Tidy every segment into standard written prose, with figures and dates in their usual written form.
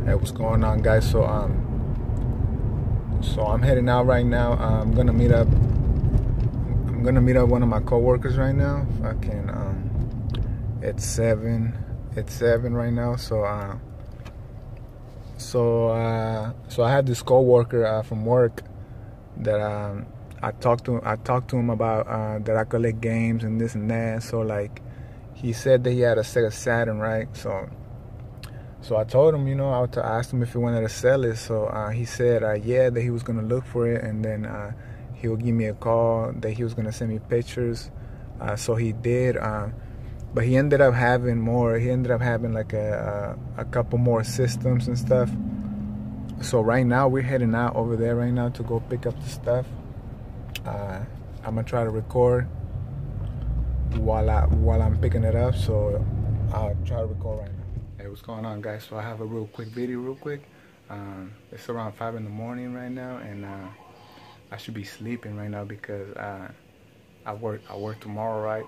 Hey, what's going on, guys? So I'm heading out right now. I'm gonna meet up. I'm gonna meet up one of my coworkers right now. Fucking it's 7. It's 7 right now. So I had this coworker from work that I talked to him about that I collect games and this and that. So like, he said that he had a Sega Saturn, right? So I told him, I asked him if he wanted to sell it. So he said, yeah, that he was gonna look for it, and then he would give me a call. That he was gonna send me pictures. So he did. But he ended up having more. He ended up having like a couple more systems and stuff. So right now we're heading out over there right now to go pick up the stuff. I'm gonna try to record while I'm picking it up. So I'll try to record right now. Hey, what's going on, guys? So I have a real quick video, it's around 5 in the morning right now, and I should be sleeping right now because I work tomorrow, right?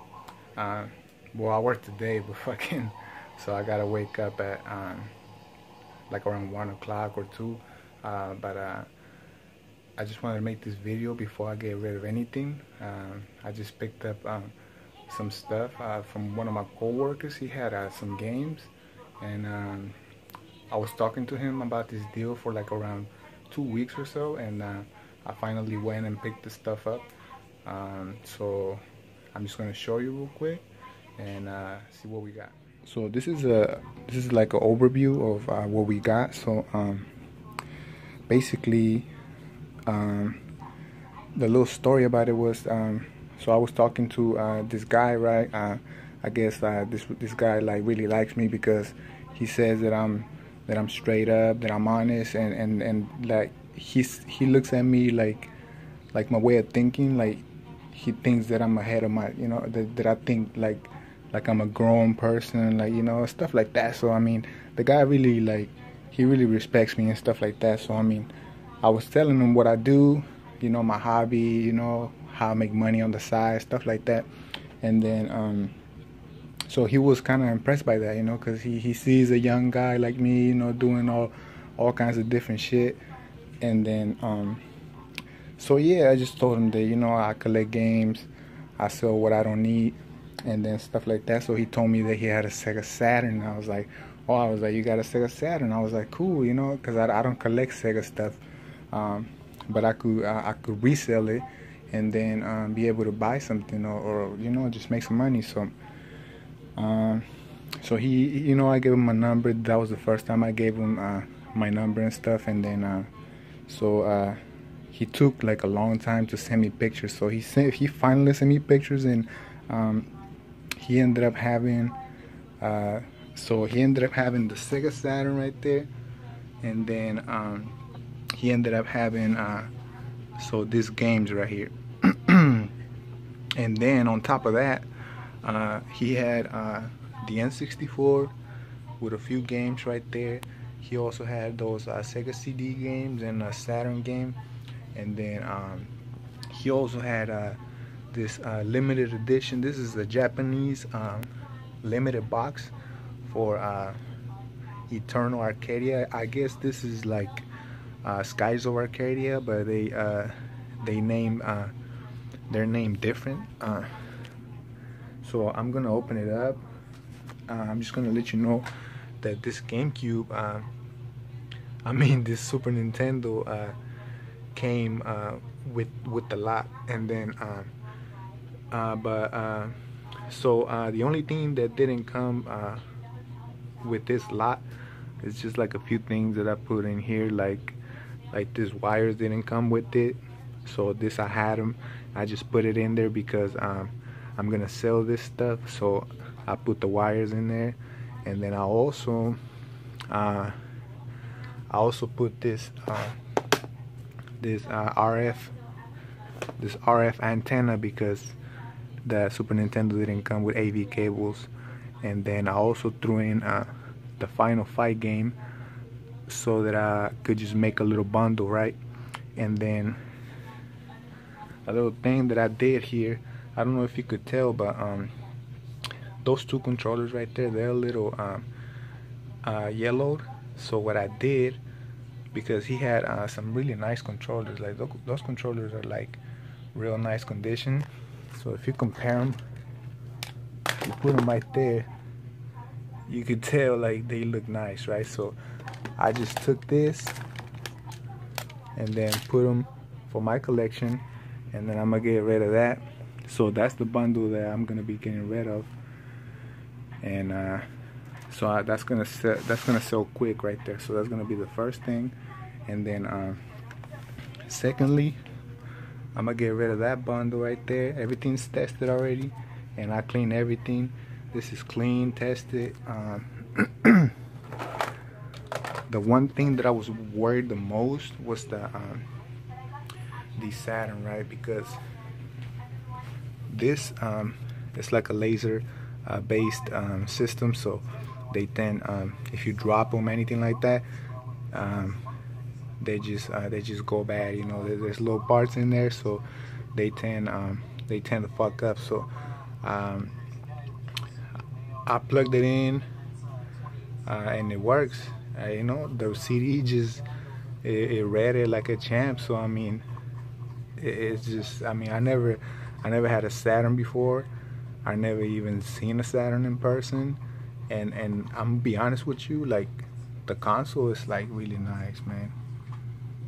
Well, I work today, but fucking, so I gotta wake up at like around 1 o'clock or 2. But I just wanted to make this video before I get rid of anything. I just picked up some stuff from one of my coworkers. He had some games. And I was talking to him about this deal for like around 2 weeks or so, and I finally went and picked the stuff up. So I'm just gonna show you real quick and see what we got. So this is like an overview of what we got. So basically, the little story about it was, so I was talking to this guy, right? I guess this guy like really likes me because he says that I'm straight up, that I'm honest, and like he looks at me like my way of thinking, like he thinks that I'm ahead of my, that I think like I'm a grown person, like, stuff like that. So I mean, the guy really he really respects me and stuff like that. So I mean, I was telling him what I do, my hobby, how I make money on the side, stuff like that. And then so he was kind of impressed by that, because he sees a young guy like me, doing all kinds of different shit. And then so yeah, I just told him that, I collect games, I sell what I don't need, and then stuff like that. So he told me that he had a Sega Saturn. I was like, you got a Sega Saturn? I was like, cool, because I don't collect Sega stuff, but I could resell it and then be able to buy something or just make some money. So he, I gave him my number. That was the first time I gave him my number and stuff. And then so he took like a long time to send me pictures. So he finally sent me pictures, and he ended up having the Sega Saturn right there. And then he ended up having so these games right here. And then on top of that, he had the N64 with a few games right there. He also had those Sega CD games and a Saturn game. And then he also had this limited edition. This is a Japanese limited box for Eternal Arcadia. I guess this is like Skies of Arcadia, but they name their name different. So I'm gonna open it up. I'm just gonna let you know that this GameCube, this Super Nintendo came with the lot. And then so the only thing that didn't come with this lot is just like a few things that I put in here, like these wires didn't come with it. So this, I had them, I just put it in there because I'm gonna sell this stuff, so I put the wires in there. And then I also put this RF antenna because the Super Nintendo didn't come with AV cables. And then I also threw in the Final Fight game so that I could just make a little bundle, right? And then a little thing that I did here, I don't know if you could tell, but those two controllers right there, they're a little yellowed. So what I did, because he had some really nice controllers, like those controllers are like real nice condition. So if you compare them, you put them right there, you could tell like they look nice, right? So I just took this and then put them for my collection, and then I'm gonna get rid of that. So that's the bundle that I'm gonna be getting rid of, and that's gonna sell quick right there. So that's gonna be the first thing, and then secondly, I'm gonna get rid of that bundle right there. Everything's tested already, and I cleaned everything. This is clean, tested. The one thing that I was worried the most was the Saturn, right? Because this it's like a laser based system, so they tend, if you drop them, anything like that, they just go bad. You know, there's little parts in there, so they tend to fuck up. So I plugged it in, and it works. You know, the CD just it read it like a champ. So I mean, it's just, I mean, I never had a Saturn before. I never even seen a Saturn in person, and I'm gonna be honest with you, like the console is like really nice, man.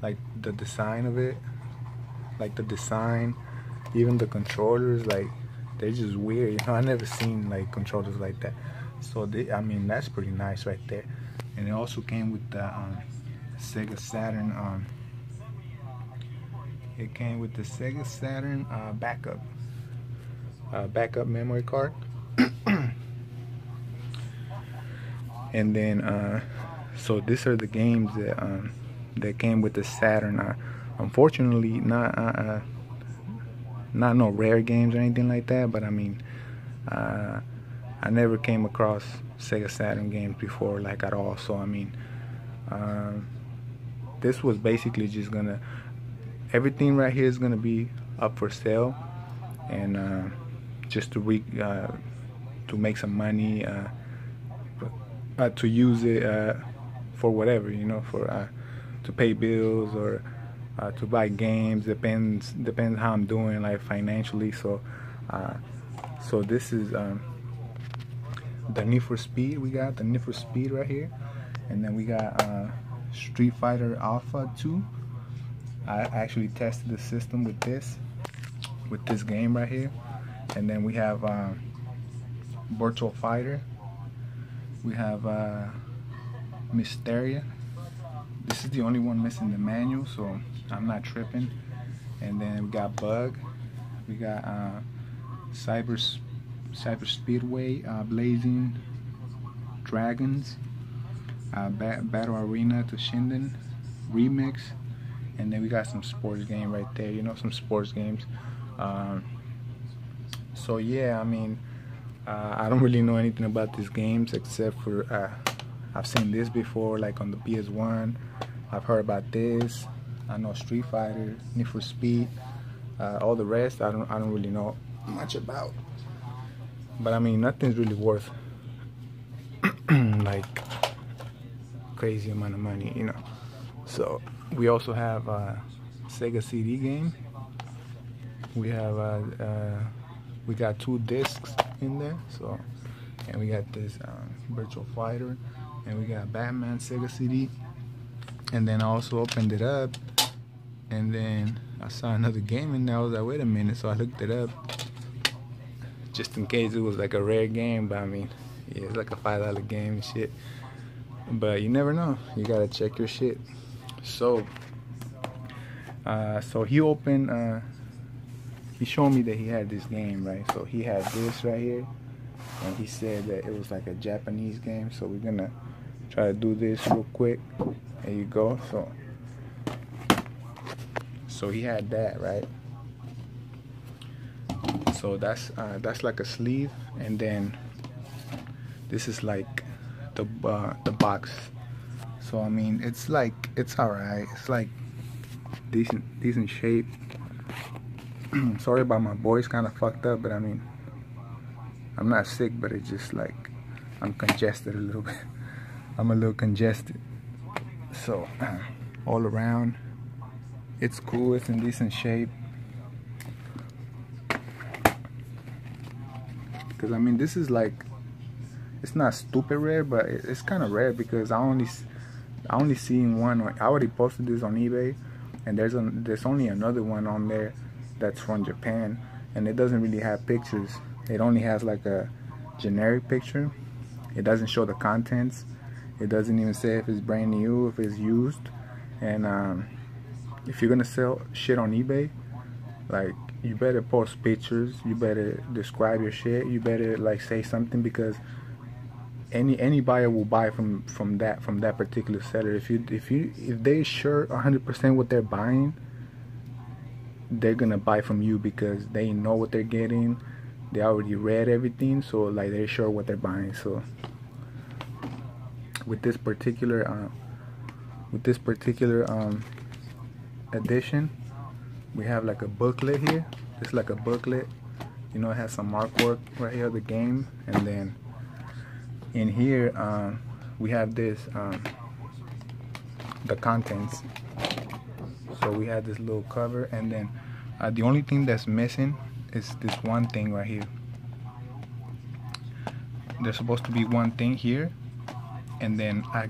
Like the design of it, like the design, even the controllers, like they're just weird. You know, I never seen like controllers like that. So I mean, that's pretty nice right there. And it also came with the Sega Saturn. It came with the Sega Saturn backup memory card. And then so these are the games that came with the Saturn. Unfortunately, not no rare games or anything like that. But I mean, I never came across Sega Saturn games before, like at all. So I mean, this was basically just gonna, everything right here is gonna be up for sale, and just to make some money, to use it for whatever, you know, for to pay bills or to buy games. Depends how I'm doing, like financially. So so this is the Need for Speed. We got the Need for Speed right here, and then we got Street Fighter Alpha 2. I actually tested the system with this game right here. And then we have Virtual Fighter. We have Mysteria. This is the only one missing the manual, so I'm not tripping. And then we got Bug. We got Cyber Speedway, Blazing Dragons, Battle Arena to Shinden Remix, and then we got some sports game right there. You know, some sports games. So yeah, I mean, I don't really know anything about these games except for I've seen this before, like on the PS1. I've heard about this. I know Street Fighter, Need for Speed. All the rest, I don't really know much about. But I mean, nothing's really worth like crazy amount of money, you know. So we also have Sega CD game. We have we got 2 discs in there. So, and we got this Virtual Fighter, and we got Batman Sega CD. And then I also opened it up, and then I saw another game in there. I was like, wait a minute. So I looked it up, just in case it was like a rare game. But I mean, yeah, it's like a $5 game and shit. But you never know. You gotta check your shit. So, so he opened. He showed me that he had this game, right? So he had this right here, and he said that it was like a Japanese game. So we're gonna try to do this real quick. There you go. So he had that, right? So that's like a sleeve, and then this is like the box. So I mean, it's alright. It's like decent shape. Sorry about my voice, kind of fucked up, but I mean, I'm not sick, but it's just like I'm congested a little bit. I'm a little congested. So all around, it's cool. It's in decent shape. Because I mean, this is like, it's not stupid rare, but it's kind of rare because I only seen one. I already posted this on eBay, and there's only another one on there that's from Japan, and it doesn't really have pictures. It only has like a generic picture. It doesn't show the contents. It doesn't even say if it's brand new, if it's used. And if you're gonna sell shit on eBay, like, you better post pictures, you better describe your shit, you better like say something, because any buyer will buy from that particular seller. If they sure 100% what they're buying, they're gonna buy from you because they know what they're getting. They already read everything, so like they're sure what they're buying. So with this particular edition, we have like a booklet here. It's like a booklet, you know. It has some artwork right here, the game, and then in here we have this the contents. So we have this little cover, and then the only thing that's missing is this one thing right here. There's supposed to be one thing here, and then I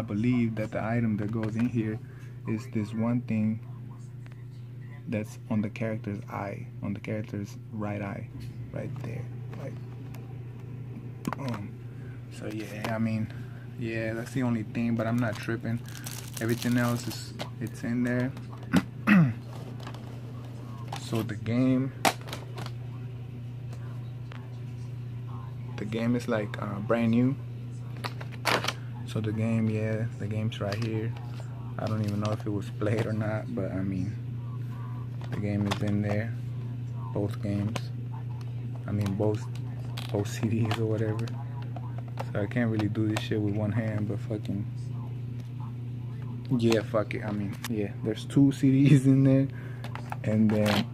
believe that the item that goes in here is this one thing that's on the character's eye, on the character's right eye, right there, like boom. So yeah, I mean, yeah, that's the only thing, but I'm not tripping. Everything else it's in there. So the game is like brand new. So the game, yeah, the game's right here. I don't even know if it was played or not, but I mean, the game is in there, both games. I mean, both CDs or whatever. So I can't really do this shit with one hand, but fucking yeah, fuck it. I mean, yeah, there's 2 CDs in there, and then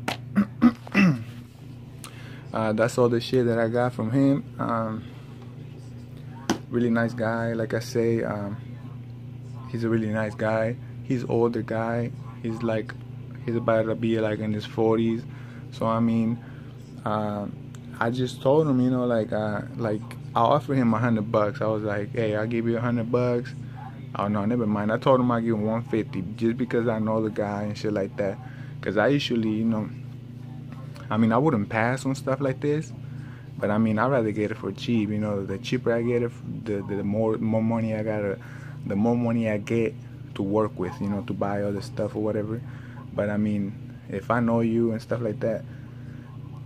that's all the shit that I got from him. Really nice guy, like I say. He's a really nice guy. He's older guy. He's about to be like in his 40s. So I mean, I just told him, you know, like I offered him $100. I was like, hey, I'll give you $100. Oh no, never mind. I told him I'll give him 150 just because I know the guy and shit like that. Cause I usually, you know, I mean, I wouldn't pass on stuff like this, but I mean, I'd rather get it for cheap. You know, the cheaper I get it, the more money I gotta, the more money I get to work with, you know, to buy other stuff or whatever. But I mean, if I know you and stuff like that,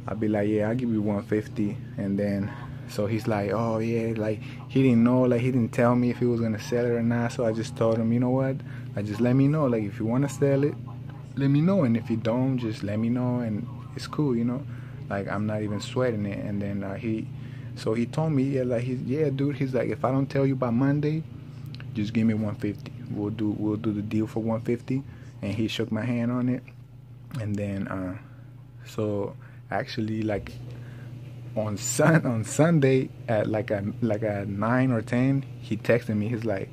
I'll be like, yeah, I'll give you 150. And then, so he's like, oh yeah, like he didn't know, like he didn't tell me if he was gonna sell it or not. So I just told him, you know what, just let me know. Like if you wanna sell it, let me know, and if you don't, just let me know, and it's cool, you know. Like I'm not even sweating it. And then he told me, yeah, like yeah, dude. He's like, if I don't tell you by Monday, just give me 150. We'll do the deal for 150. And he shook my hand on it. And then so actually, like on Sunday at like at 9 or 10, he texted me. He's like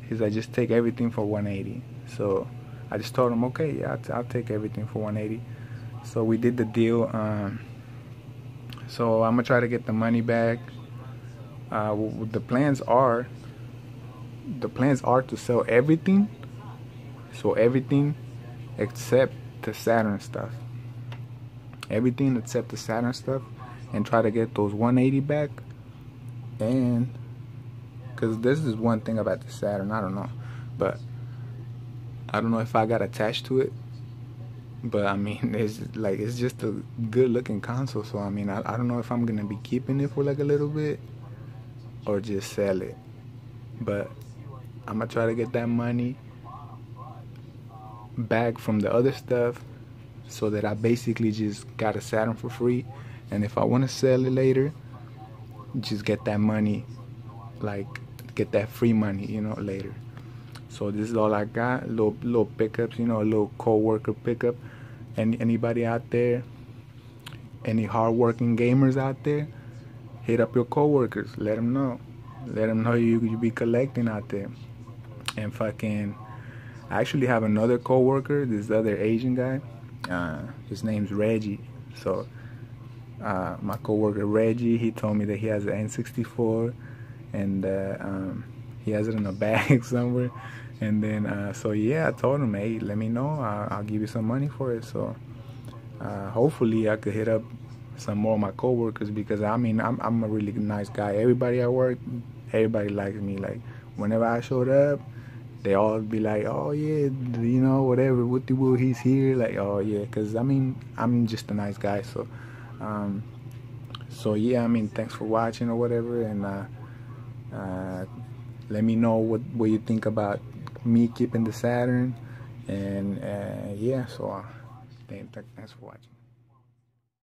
just take everything for 180. So I just told him, okay, yeah, I'll take everything for 180. So we did the deal. So I'm gonna try to get the money back. The plans are to sell everything. So everything except the Saturn stuff. Everything except the Saturn stuff, and try to get those 180 back. And because this is one thing about the Saturn, I don't know, but I don't know if I got attached to it. But I mean, it's just a good looking console. So I mean, I don't know if I'm gonna be keeping it for like a little bit or just sell it. But I'm gonna try to get that money back from the other stuff, so that I basically just got a Saturn for free. And if I want to sell it later, just get that money, like get that free money, you know, later. So this is all I got. Little pickups, you know, a little co-worker pickup. And anybody out there, any hard-working gamers out there, hit up your co-workers. Let them know you be collecting out there. And fucking, I actually have another coworker, this other Asian guy. His name's Reggie. So my coworker Reggie, he told me that he has an N64, and he has it in a bag somewhere. And then so yeah, I told him, hey, let me know. I'll give you some money for it. So hopefully I could hit up some more of my coworkers, because I mean I'm a really nice guy. Everybody at work, everybody likes me. Like whenever I showed up, they all be like, oh yeah, you know, whatever, what the woo, he's here. Like, oh yeah, because I mean I'm just a nice guy. So so yeah, I mean, thanks for watching or whatever, and let me know what you think about me keeping the Saturn. And yeah, so thanks for watching.